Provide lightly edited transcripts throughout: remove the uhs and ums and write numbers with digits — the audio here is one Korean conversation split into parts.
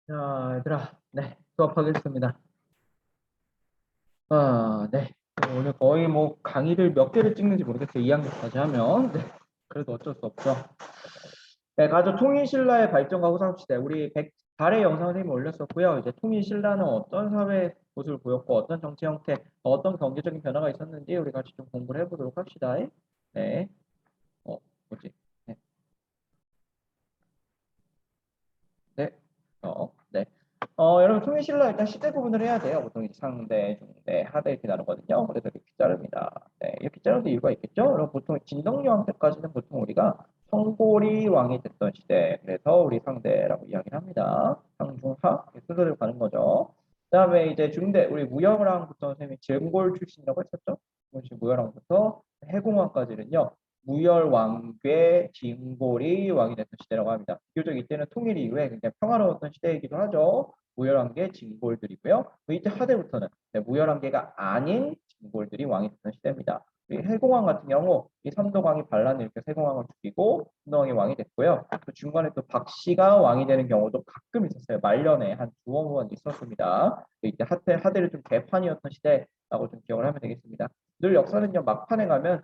자, 얘들아, 네, 수업하겠습니다. 네. 오늘 거의 뭐 강의를 몇 개를 찍는지 모르겠어요. 2학년까지 하면. 네, 그래도 어쩔 수 없죠. 네, 가족 통일신라의 발전과 후상시대. 우리 100발의 영상 선생님이 올렸었고요. 이제 통일신라는 어떤 사회 모습을 보였고, 어떤 정치 형태, 어떤 경제적인 변화가 있었는지 우리 같이 좀 공부를 해보도록 합시다. 네, 뭐지? 네, 네, 네. 여러분 통일신라 일단 시대 구분을 해야 돼요. 보통 이제 상대, 중대, 하대 이렇게 나누거든요. 그래서 이렇게 자릅니다. 네, 이렇게 자르는 이유가 있겠죠? 여러분 보통 진덕여왕 때까지는 보통 우리가 청고리 왕이 됐던 시대. 그래서 우리 상대라고 이야기를 합니다. 상중하 이렇게 순서대로 가는 거죠. 그다음에 이제 중대 우리 무열왕부터 선생님이 증골 출신이라고 했었죠. 무열왕부터 해공왕까지는요. 무열왕괴 진골이 왕이 됐던 시대라고 합니다. 비교적 이때는 통일 이후에 굉장히 평화로웠던 시대이기도 하죠. 무열왕계 진골들이고요. 이때 하대부터는 무열왕계가 아닌 진골들이 왕이 됐던 시대입니다. 이 해공왕 같은 경우 이 삼도광이 반란을 일으켜 세공왕을 죽이고 삼도광이 왕이 됐고요. 또 중간에 또 박씨가 왕이 되는 경우도 가끔 있었어요. 말년에 한 두어 번 있었습니다. 이때 하대를 좀 개판이었던 시대라고 좀 기억을 하면 되겠습니다. 늘 역사는요 막판에 가면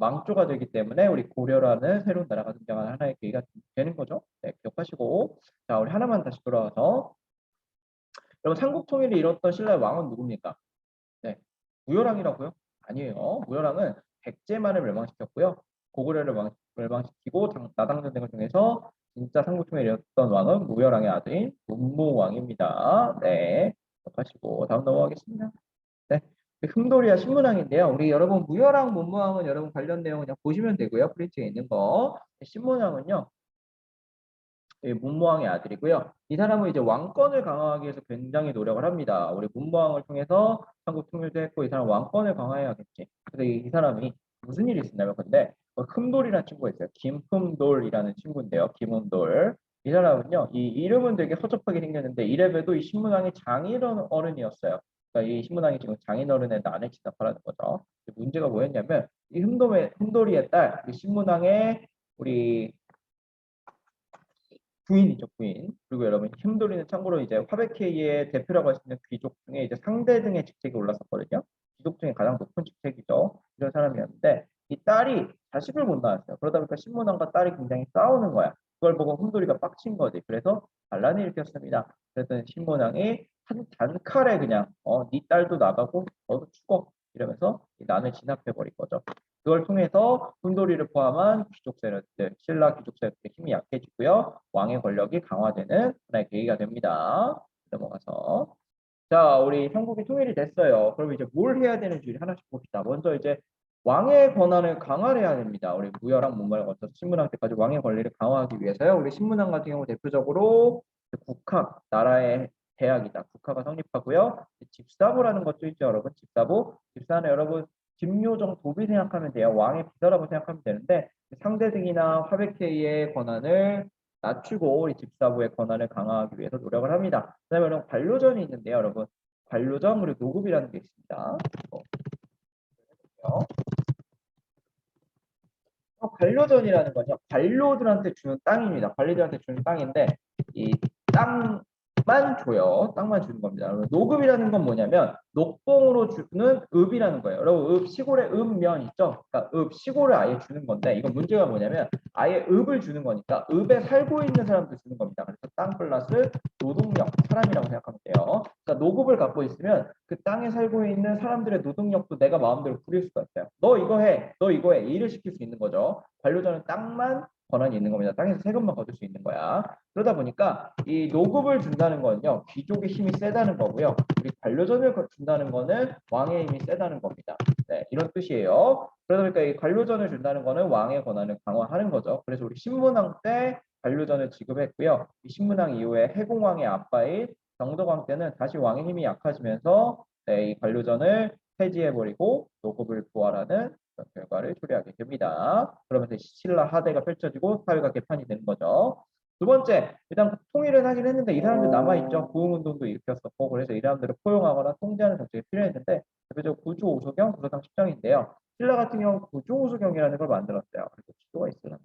망조가 되기 때문에 우리 고려라는 새로운 나라가 등장하는 하나의 계기가 되는 거죠. 네, 기억하시고 자 우리 하나만 다시 돌아와서 여러분 삼국 통일을 이뤘던 신라의 왕은 누굽니까? 네, 무열왕이라고요? 아니에요. 무열왕은 백제만을 멸망시켰고요. 고구려를 멸망시키고 나당 전쟁을 통해서 진짜 삼국 통일을 이뤘던 왕은 무열왕의 아들인 문무왕입니다. 네, 기억하시고 다음 넘어가겠습니다. 네. 흠돌이와 신문왕인데요. 우리 여러분 무열왕, 문무왕은 여러분 관련 내용 그냥 보시면 되고요. 프린트에 있는 거. 신문왕은요. 문무왕의 아들이고요. 이 사람은 이제 왕권을 강화하기 위해서 굉장히 노력을 합니다. 우리 문무왕을 통해서 한국 통일도 했고 이 사람 왕권을 강화해야겠지. 그래서 이 사람이 무슨 일이 있었냐면 근데 흠돌이라는 친구가 있어요. 김흠돌이라는 친구인데요. 김흠돌. 이 사람은요. 이 이름은 되게 허접하게 생겼는데 이래봬도 이 신문왕의 장인어른이었어요. 그러니까 이 신문왕이 지금 장인어른의 난에 진압하라는 거죠. 문제가 뭐였냐면 이 흠돌이의 딸, 이 신문왕의 우리 부인이죠, 부인. 그리고 여러분 힘돌이는 참고로 이제 화백회의 대표라고 할 수 있는 귀족 중에 이제 상대 등의 직책이 올랐었거든요. 귀족 중에 가장 높은 직책이죠. 이런 사람이었는데 이 딸이 자식을 못 낳았어요. 그러다 보니까 신문왕과 딸이 굉장히 싸우는 거야. 그걸 보고 흠돌이가 빡친 거지. 그래서 반란을 일으켰습니다. 그랬더니 신문왕이 한 단칼에 그냥 네 딸도 나가고 너도 죽어 이러면서 난을 진압해 버린 거죠. 그걸 통해서 흠돌이를 포함한 귀족 세력들, 신라 귀족 세력들의 힘이 약해지고요. 왕의 권력이 강화되는 하나의 계기가 됩니다. 넘어가서. 자, 우리 형국이 통일이 됐어요. 그럼 이제 뭘 해야 되는지 하나씩 봅시다. 먼저 이제 왕의 권한을 강화를 해야 됩니다. 우리 무열왕 문말을 거쳐서 신문왕 때까지 왕의 권리를 강화하기 위해서요. 우리 신문왕 같은 경우 대표적으로 국학, 나라의 대학이다. 국가가 성립하고요. 집사부라는 것도 있죠, 여러분. 집사부. 집사는 여러분 김요정 도비 생각하면 돼요. 왕의 비서라고 생각하면 되는데 상대 등이나 화백회의의 권한을 낮추고 우리 집사부의 권한을 강화하기 위해서 노력을 합니다. 그다음에 여러분 관료전이 있는데요, 여러분. 관료전 그리고 노급이라는 게 있습니다. 관료전이라는 건요, 관료들한테 주는 땅입니다. 관리들한테 주는 땅인데 이 땅만 줘요. 땅만 주는 겁니다. 노급이라는 건 뭐냐면 녹봉으로 주는 읍이라는 거예요. 여러분 읍 시골에 읍면 있죠? 그러니까 읍 시골을 아예 주는 건데 이건 문제가 뭐냐면 아예 읍을 주는 거니까 읍에 살고 있는 사람들 주는 겁니다. 그래서 땅 플러스 노동력 사람이라고 생각하면 돼요. 그러니까 노급을 갖고 있으면 그 땅에 살고 있는 사람들의 노동력도 내가 마음대로 부릴 수가 있어요. 너 이거 해, 너 이거 해 일을 시킬 수 있는 거죠. 관료자는 땅만 권한이 있는 겁니다. 땅에서 세금만 거둘 수 있는 거야. 그러다 보니까 이 노급을 준다는 건요, 귀족의 힘이 세다는 거고요. 우리 관료전을 준다는 거는 왕의 힘이 세다는 겁니다. 네, 이런 뜻이에요. 그러다 보니까 이 관료전을 준다는 거는 왕의 권한을 강화하는 거죠. 그래서 우리 신문왕 때 관료전을 지급했고요. 이 신문왕 이후에 해공왕의 아빠인 정덕왕 때는 다시 왕의 힘이 약해지면서 네, 이 관료전을 폐지해버리고 노급을 부활하는 그런 결과를 초래하게 됩니다. 그러면서 신라 하대가 펼쳐지고 사회가 개판이 되는 거죠. 두 번째, 일단 통일을 하긴 했는데 이 사람들 남아있죠. 부흥운동도 일으켰었고 그래서 이 사람들을 포용하거나 통제하는 정책이 필요했는데 대표적으로 구조오소경, 구소당 십정인데요. 신라 같은 경우 구조오소경이라는 걸 만들었어요. 그래서 지도가 있으려나?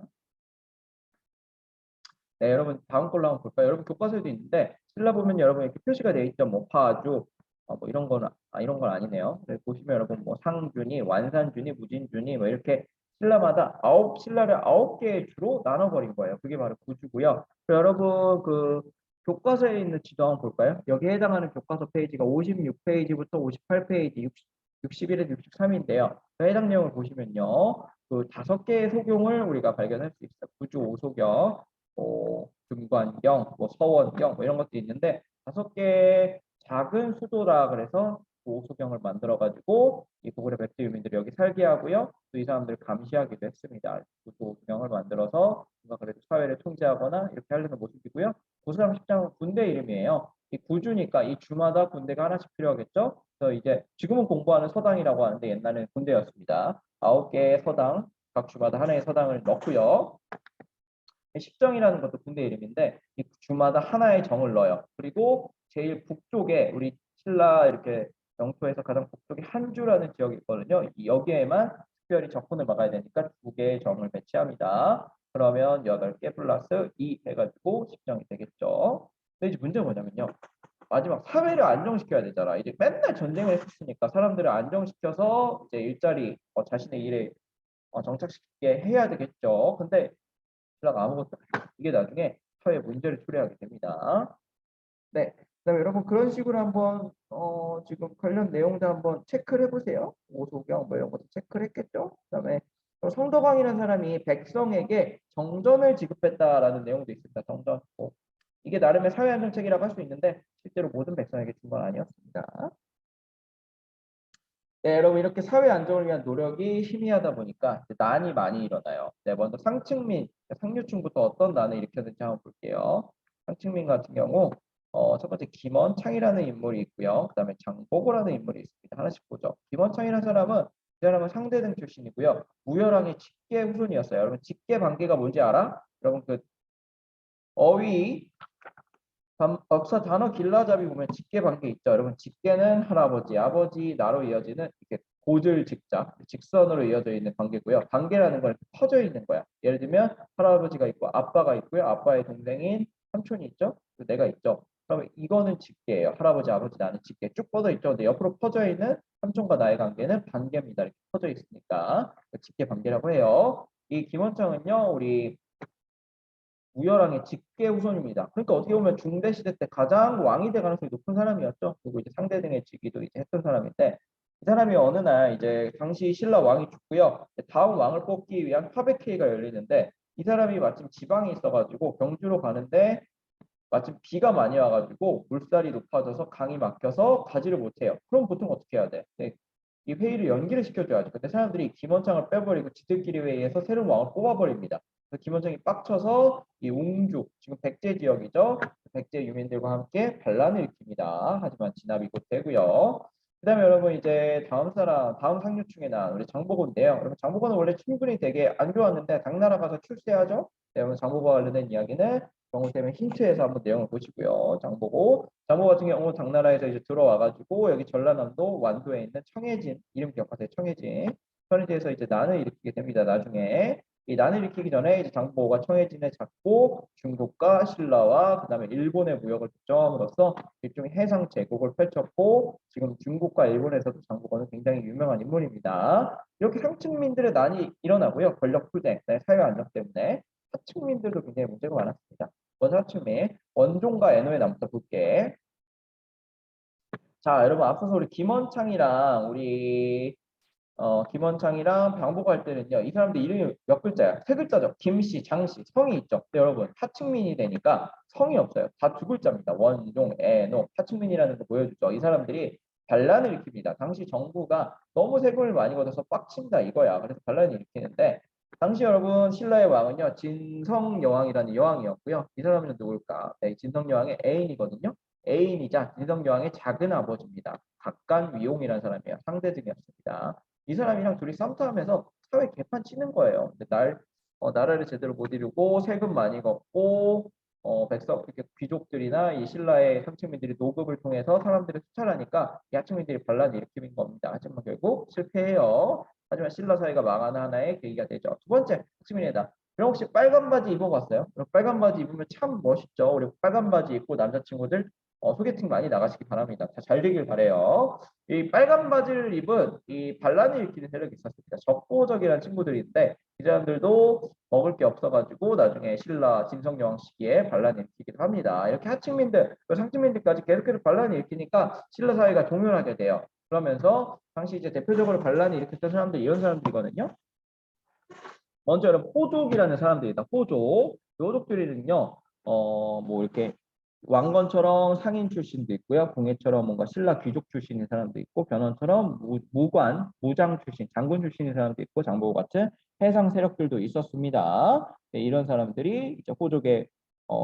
네, 여러분 다음 걸로 한번 볼까요? 여러분 교과서에도 있는데 신라 보면 여러분 이렇게 표시가 되어 있죠. 뭐 파주, 뭐 이런 거는 이런 건 아니네요. 네, 보시면 여러분 뭐 상준이, 완산준이, 무진준이 뭐 이렇게 신라마다 신라를 9개의 주로 나눠버린 거예요. 그게 바로 구주고요. 여러분 그 교과서에 있는 지도 한번 볼까요? 여기에 해당하는 교과서 페이지가 56페이지부터 58페이지, 61에서 63인데요. 해당 내용을 보시면요. 그 5개의 소경을 우리가 발견할 수 있어요. 구주 오소경, 금관경, 뭐 서원경 뭐 이런 것도 있는데 5개의 작은 수도라 그래서 그 오소경을 만들어 가지고 이 고구려 백제 유민들이 여기 살게 하고요. 또 이 사람들을 감시하기도 했습니다. 오소경을 만들어서 뭔가 그래도 사회를 통제하거나 이렇게 하려는 모습이고요. 고수랑 십장은 군대 이름이에요. 이 구주니까 이 주마다 군대가 하나씩 필요하겠죠. 그래서 이제 지금은 공부하는 서당이라고 하는데 옛날에는 군대였습니다. 9개의 서당, 각 주마다 하나의 서당을 넣고요. 십정이라는 것도 군대 이름인데 이 주마다 하나의 정을 넣어요. 그리고 제일 북쪽에 우리 신라 이렇게 영토에서 가장 북쪽에 한주라는 지역이 있거든요. 여기에만 특별히 적군을 막아야 되니까 2개의 정을 배치합니다. 그러면 8개 플러스 2 해가지고 십정이 되겠죠. 근데 이제 문제가 뭐냐면요. 마지막 사회를 안정시켜야 되잖아. 이제 맨날 전쟁을 했으니까 사람들을 안정시켜서 이제 일자리, 자신의 일에 정착시키게 해야 되겠죠. 근데 신라가 아무것도 이게 나중에 사회 문제를 초래하게 됩니다. 네. 그다음에 여러분 그런 식으로 한번 지금 관련 내용도 한번 체크를 해보세요. 오소경 뭐 이런 것도 체크를 했겠죠. 그다음에 성덕왕이라는 사람이 백성에게 정전을 지급했다라는 내용도 있습니다. 정전. 이게 나름의 사회안정책이라고 할 수 있는데 실제로 모든 백성에게 준 건 아니었습니다. 네, 여러분 이렇게 사회 안정을 위한 노력이 희미하다 보니까 난이 많이 일어나요. 네, 먼저 상층민, 상류층부터 어떤 난을 일으켰는지 한번 볼게요. 상층민 같은 경우 첫 번째 김원창이라는 인물이 있고요. 그다음에 장보고라는 인물이 있습니다. 하나씩 보죠. 김원창이라는 사람은 이 사람은 상대등 출신이고요. 우열왕의 직계 후손이었어요. 여러분 직계 관계가 뭔지 알아? 여러분 그 어휘 업사 단어 길라잡이 보면 직계 관계 있죠. 여러분 직계는 할아버지, 아버지, 나로 이어지는 이렇게 고질 직자, 직선으로 이어져 있는 관계고요. 관계라는 건 퍼져 있는 거야. 예를 들면 할아버지가 있고 아빠가 있고요. 아빠의 동생인 삼촌이 있죠. 내가 있죠. 그러면 이거는 직계예요. 할아버지, 아버지, 나는 직계 쭉 뻗어 있죠. 근데 옆으로 퍼져 있는 삼촌과 나의 관계는 반계입니다. 이렇게 퍼져 있으니까 직계 관계라고 해요. 이 김원창은요, 우리 우열왕의 직계 후손입니다. 그러니까 어떻게 보면 중대 시대 때 가장 왕이 될 가능성이 높은 사람이었죠. 그리고 이제 상대 등의 직위도 이제 했던 사람인데 이 사람이 어느 날 이제 당시 신라 왕이 죽고요. 다음 왕을 뽑기 위한 화백회의가 열리는데 이 사람이 마침 지방에 있어가지고 경주로 가는데 마침 비가 많이 와가지고 물살이 높아져서 강이 막혀서 가지를 못해요. 그럼 보통 어떻게 해야 돼? 네, 이 회의를 연기를 시켜줘야죠. 근데 사람들이 김원창을 빼버리고 지들끼리 회의해서 새로운 왕을 뽑아버립니다. 그래서 김원창이 빡쳐서 이 웅주, 지금 백제 지역이죠. 백제 유민들과 함께 반란을 일으킵니다. 하지만 진압이 곧 되고요. 그다음에 여러분 이제 다음 상류층에 난 우리 장보고인데요. 여러분 장보고는 원래 친분이 되게 안 좋았는데 당나라 가서 출세하죠. 네, 여러분 장보고와 관련된 이야기는 경우 때문에 힌트에서 한번 내용을 보시고요. 장보고 같은 경우 당나라에서 이제 들어와가지고 여기 전라남도 완도에 있는 청해진 이름 기억하세요. 청해진에서 이제 난을 일으키게 됩니다. 나중에 이 난을 일으키기 전에 이제 장보고가 청해진을 잡고 중국과 신라와 그다음에 일본의 무역을 독점함으로써 일종의 해상 제국을 펼쳤고 지금 중국과 일본에서도 장보고는 굉장히 유명한 인물입니다. 이렇게 상층민들의 난이 일어나고요. 권력 투쟁, 사회 안정 때문에 하층민들도 굉장히 문제가 많았습니다. 먼저 하층민 원종과 애노의 나부터 볼게. 자, 여러분 앞서서 우리 김원창이랑 방보고 할 때는요. 이 사람들 이름이 몇 글자야? 3글자죠. 김씨, 장씨, 성이 있죠. 근데 여러분 하층민이 되니까 성이 없어요. 다 2글자입니다. 원종, 애노, 하층민이라는 거 보여주죠. 이 사람들이 반란을 일으킵니다. 당시 정부가 너무 세금을 많이 걷어서 빡친다 이거야. 그래서 반란을 일으키는데 당시 여러분 신라의 왕은요. 진성여왕이라는 여왕이었고요. 이 사람은 누굴까? 네, 진성여왕의 애인이거든요. 애인이자 진성여왕의 작은 아버지입니다. 각간위용이라는 사람이에요. 상대등이었습니다. 이 사람이랑 둘이 썸타하면서 사회 개판 치는 거예요. 근데 나라를 제대로 못 이루고 세금 많이 걷고 백성 이렇게 귀족들이나 이 신라의 상층민들이 노급을 통해서 사람들을 수탈하니까 이 하층민들이 반란을 일으키는 겁니다. 하지만 결국 실패해요. 하지만 신라 사회가 망하는 하나의 계기가 되죠. 두 번째 하층민이다. 그럼 혹시 빨간 바지 입어봤어요? 그럼 빨간 바지 입으면 참 멋있죠. 우리 빨간 바지 입고 남자친구들 소개팅 많이 나가시기 바랍니다. 잘 되길 바래요. 이 빨간 바지를 입은 이 반란을 일으키는 세력이 있었습니다. 적고적이라는 친구들인데 이 사람들도 먹을 게 없어가지고 나중에 신라 진성여왕 시기에 반란을 일으키기도 합니다. 이렇게 하층민들, 상층민들까지 계속해서 반란을 일으키니까 신라 사회가 종용하게 돼요. 그러면서 당시 이제 대표적으로 반란을 일으켰던 사람들이 이런 사람들이거든요. 먼저 여러분 호족이라는 사람들이다. 호족. 이 호족들이는요. 뭐 이렇게 왕건처럼 상인 출신도 있고요. 공예처럼 뭔가 신라 귀족 출신인 사람도 있고 변원처럼 무관, 무장 출신, 장군 출신인 사람도 있고 장보고 같은 해상 세력들도 있었습니다. 네, 이런 사람들이 이제 호족의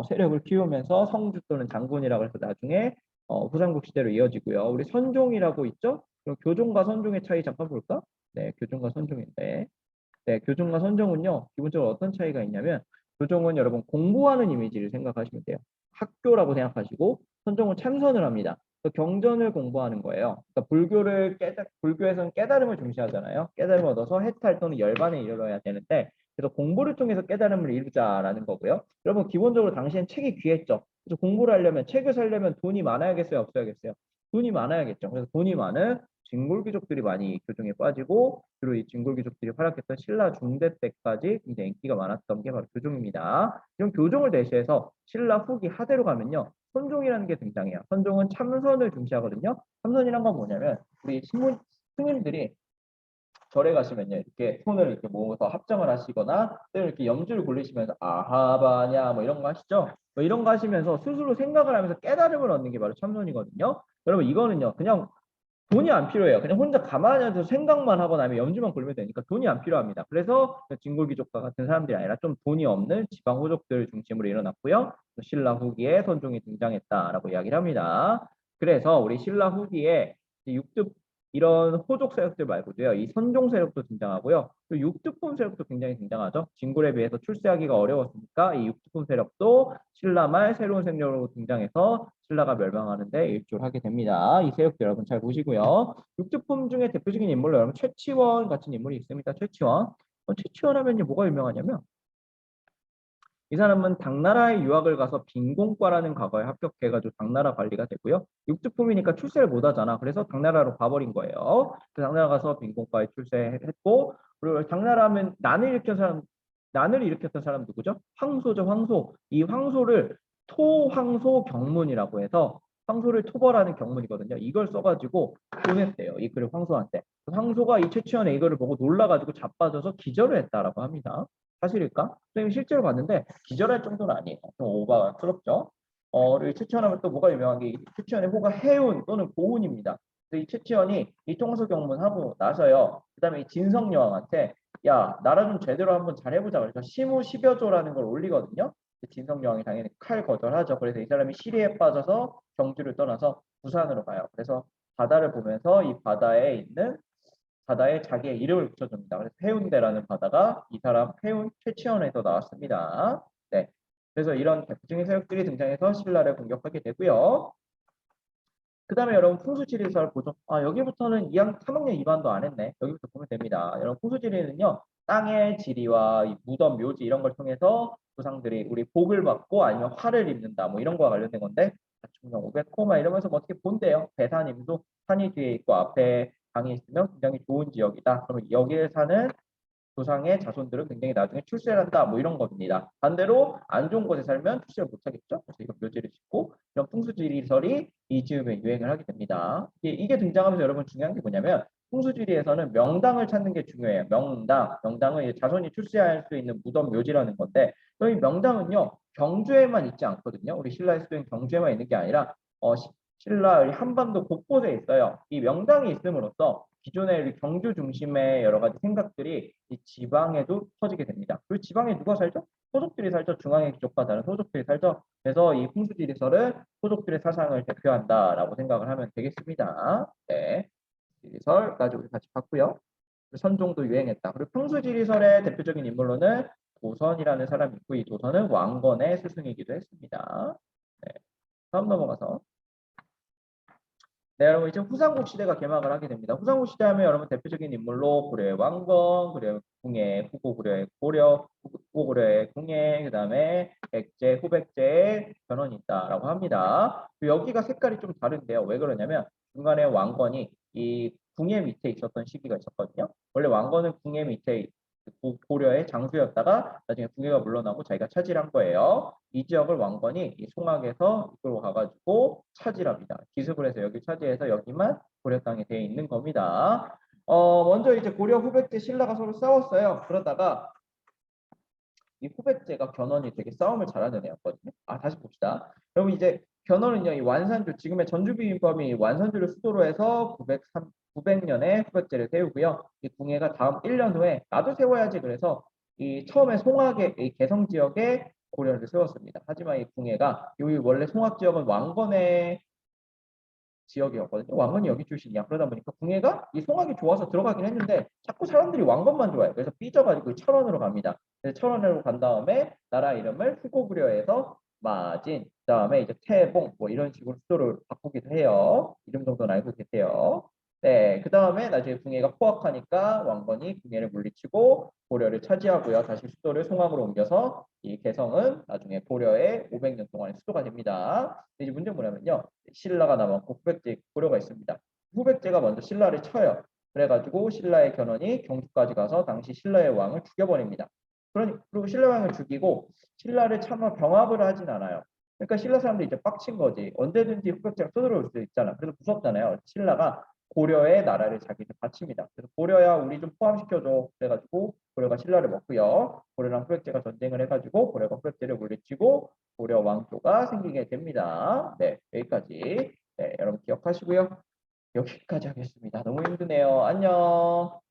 세력을 키우면서 성주 또는 장군이라고 해서 나중에 후삼국 시대로 이어지고요. 우리 선종이라고 있죠? 그럼 교종과 선종의 차이 잠깐 볼까? 네, 교종과 선종인데 네, 교종과 선종은요, 기본적으로 어떤 차이가 있냐면, 교종은 여러분 공부하는 이미지를 생각하시면 돼요. 학교라고 생각하시고, 선종은 참선을 합니다. 경전을 공부하는 거예요. 그러니까 불교에서는 깨달음을 중시하잖아요. 깨달음을 얻어서 해탈 또는 열반에 이르러야 되는데, 그래서 공부를 통해서 깨달음을 이루자라는 거고요. 여러분, 기본적으로 당시엔 책이 귀했죠. 그래서 공부를 하려면, 책을 사려면 돈이 많아야겠어요, 없어야겠어요? 돈이 많아야겠죠. 그래서 돈이 많은 진골귀족들이 많이 교종에 빠지고 주로 이 진골귀족들이 활약했던 신라 중대 때까지 굉장히 인기가 많았던 게 바로 교종입니다. 이런 교종을 대시해서 신라 후기 하대로 가면요. 선종이라는 게 등장해요. 선종은 참선을 중시하거든요. 참선이란 건 뭐냐면 우리 스님들이 절에 가시면요 이렇게 손을 이렇게 모아서 합정을 하시거나 또 이렇게 염주를 굴리시면서 아하바냐 뭐 이런 거 하시죠. 뭐 이런 거 하시면서 스스로 생각을 하면서 깨달음을 얻는 게 바로 참선이거든요. 여러분 이거는요 그냥 돈이 안 필요해요. 그냥 혼자 가만히 앉아서 생각만 하거나 아니면 염주만 굴면 되니까 돈이 안 필요합니다. 그래서 진골귀족과 같은 사람들이 아니라 좀 돈이 없는 지방 호족들 중심으로 일어났고요. 신라 후기에 선종이 등장했다라고 이야기를 합니다. 그래서 우리 신라 후기에 육득 이런 호족 세력들 말고도요. 이 선종 세력도 등장하고요. 또 육두품 세력도 굉장히 등장하죠. 진골에 비해서 출세하기가 어려웠으니까 이 육두품 세력도 신라 말 새로운 생력으로 등장해서 신라가 멸망하는데 일조를 하게 됩니다. 이 세력들 여러분 잘 보시고요. 육두품 중에 대표적인 인물로 여러분 최치원 같은 인물이 있습니다. 최치원. 최치원 하면요 뭐가 유명하냐면 이 사람은 당나라에 유학을 가서 빈공과라는 과거에 합격해가지고 당나라 관리가 되고요. 육두품이니까 출세를 못하잖아. 그래서 당나라로 가버린 거예요. 그 당나라 가서 빈공과에 출세했고 그리고 당나라 하면 난을 일으켰던 사람 누구죠? 황소죠, 황소. 이 황소를 토황소 경문이라고 해서 황소를 토벌하는 경문이거든요. 이걸 써가지고 보냈대요. 이 글을 황소한테. 황소가 이 최치원의 이거를 보고 놀라가지고 자빠져서 기절을 했다라고 합니다. 사실일까? 선생님이 실제로 봤는데 기절할 정도는 아니에요. 좀 오바스럽죠. 그리고 최치원하면 또 뭐가 유명한 게 최치원의 호가 해운 또는 고운입니다. 이 최치원이 이 통소 경문하고 나서요. 그다음에 이 진성여왕한테 야 나라 좀 제대로 한번 잘해보자. 그래서 시무 10여조라는 걸 올리거든요. 진성여왕이 당연히 칼 거절하죠. 그래서 이 사람이 시리에 빠져서 경주를 떠나서 부산으로 가요. 그래서 바다를 보면서 이 바다에 자기의 이름을 붙여줍니다. 그래서 해운대라는 바다가 이 사람 해운 최치원에서 나왔습니다. 네. 그래서 이런 대표적인 세력들이 등장해서 신라를 공격하게 되고요. 그 다음에 여러분 풍수지리설 보죠. 여기부터는 3학년 2반도 안 했네. 여기부터 보면 됩니다. 여러분 풍수지리는요. 땅의 지리와 이 무덤, 묘지 이런 걸 통해서 조상들이 우리 복을 받고 아니면 화를 입는다. 뭐 이런 거와 관련된 건데 중경 500호마 이러면서 뭐 어떻게 본대요. 배산임도 산이 뒤에 있고 앞에 강이 있으면 굉장히 좋은 지역이다. 그러면 여기에 사는 조상의 자손들은 굉장히 나중에 출세를 한다. 뭐 이런 겁니다. 반대로 안 좋은 곳에 살면 출세를 못하겠죠. 그래서 이거 묘지를 짓고 이런 풍수지리설이 이 즈음에 유행을 하게 됩니다. 이게 등장하면서 여러분 중요한 게 뭐냐면 풍수지리에서는 명당을 찾는 게 중요해요. 명당은 자손이 출세할 수 있는 무덤 묘지라는 건데 이 명당은요 경주에만 있지 않거든요. 우리 신라의 수도인 경주에만 있는 게 아니라 신라 한반도 곳곳에 있어요. 이 명당이 있음으로써 기존의 우리 경주 중심의 여러 가지 생각들이 이 지방에도 퍼지게 됩니다. 그리고 지방에 누가 살죠? 소족들이 살죠. 중앙의 귀족과 다른 소족들이 살죠. 그래서 이 풍수지리설은 소족들의 사상을 대표한다라고 생각을 하면 되겠습니다. 네, 지리설까지 우리 같이 봤고요. 선종도 유행했다. 그리고 풍수지리설의 대표적인 인물로는 도선이라는 사람이 있고 이 도선은 왕건의 스승이기도 했습니다. 네, 다음 넘어가서 네, 여러분 이제 후삼국 시대가 개막을 하게 됩니다. 후삼국 시대 하면 여러분 대표적인 인물로 고려의 왕건, 고려의 궁예, 후고 고려의 고려, 후고 고려의 궁예, 그다음에 백제, 후백제의 변원이 있다라고 합니다. 여기가 색깔이 좀 다른데요. 왜 그러냐면 중간에 왕건이 이 궁예 밑에 있었던 시기가 있었거든요. 원래 왕건은 궁예 밑에 고려의 장수였다가 나중에 궁예가 물러나고 자기가 차지한 거예요. 이 지역을 왕건이 이 송악에서 이끌고 가가지고 차지합니다. 기습을 해서 여기 차지해서 여기만 고려 땅에 돼 있는 겁니다. 먼저 이제 고려 후백제 신라가 서로 싸웠어요. 그러다가 이 후백제가 견훤이 되게 싸움을 잘하는 애였거든요. 다시 봅시다. 그럼 이제 견훤은요, 이 완산주, 지금의 전주비빔범이 완산주를 수도로 해서 900년에 후백제를 세우고요. 이 궁예가 다음 1년 후에 나도 세워야지 그래서 이 처음에 송악의 이 개성 지역에 고려를 세웠습니다. 하지만 이 궁예가 여기 원래 송악 지역은 왕건의 지역이었거든요. 왕건이 여기 출신이야. 그러다 보니까 궁예가 이 송악이 좋아서 들어가긴 했는데 자꾸 사람들이 왕건만 좋아해요. 그래서 삐져가지고 철원으로 갑니다. 그래서 철원으로 간 다음에 나라 이름을 후고구려에서 마진, 그다음에 이제 태봉 뭐 이런 식으로 수도를 바꾸기도 해요. 이름 정도는 알고 계세요. 네, 그 다음에 나중에 궁예가 포악하니까 왕건이 궁예를 물리치고 고려를 차지하고요. 다시 수도를 송악으로 옮겨서 이 개성은 나중에 고려의 500년 동안의 수도가 됩니다. 이제 문제는 뭐냐면요. 신라가 남았고 후백제 고려가 있습니다. 후백제가 먼저 신라를 쳐요. 그래가지고 신라의 견훤이 경주까지 가서 당시 신라의 왕을 죽여버립니다. 그리고 신라 왕을 죽이고 신라를 참아 병합을 하진 않아요. 그러니까 신라 사람들이 이제 빡친 거지. 언제든지 후백제가 쳐들어올 수 있잖아. 그래서 무섭잖아요. 신라가 고려의 나라를 자기한테 바칩니다. 그래서 고려야 우리 좀 포함시켜줘. 그래가지고 고려가 신라를 먹고요. 고려랑 후백제가 전쟁을 해가지고 고려가 후백제를 물리치고 고려 왕조가 생기게 됩니다. 네, 여기까지. 네, 여러분 기억하시고요. 여기까지 하겠습니다. 너무 힘드네요. 안녕.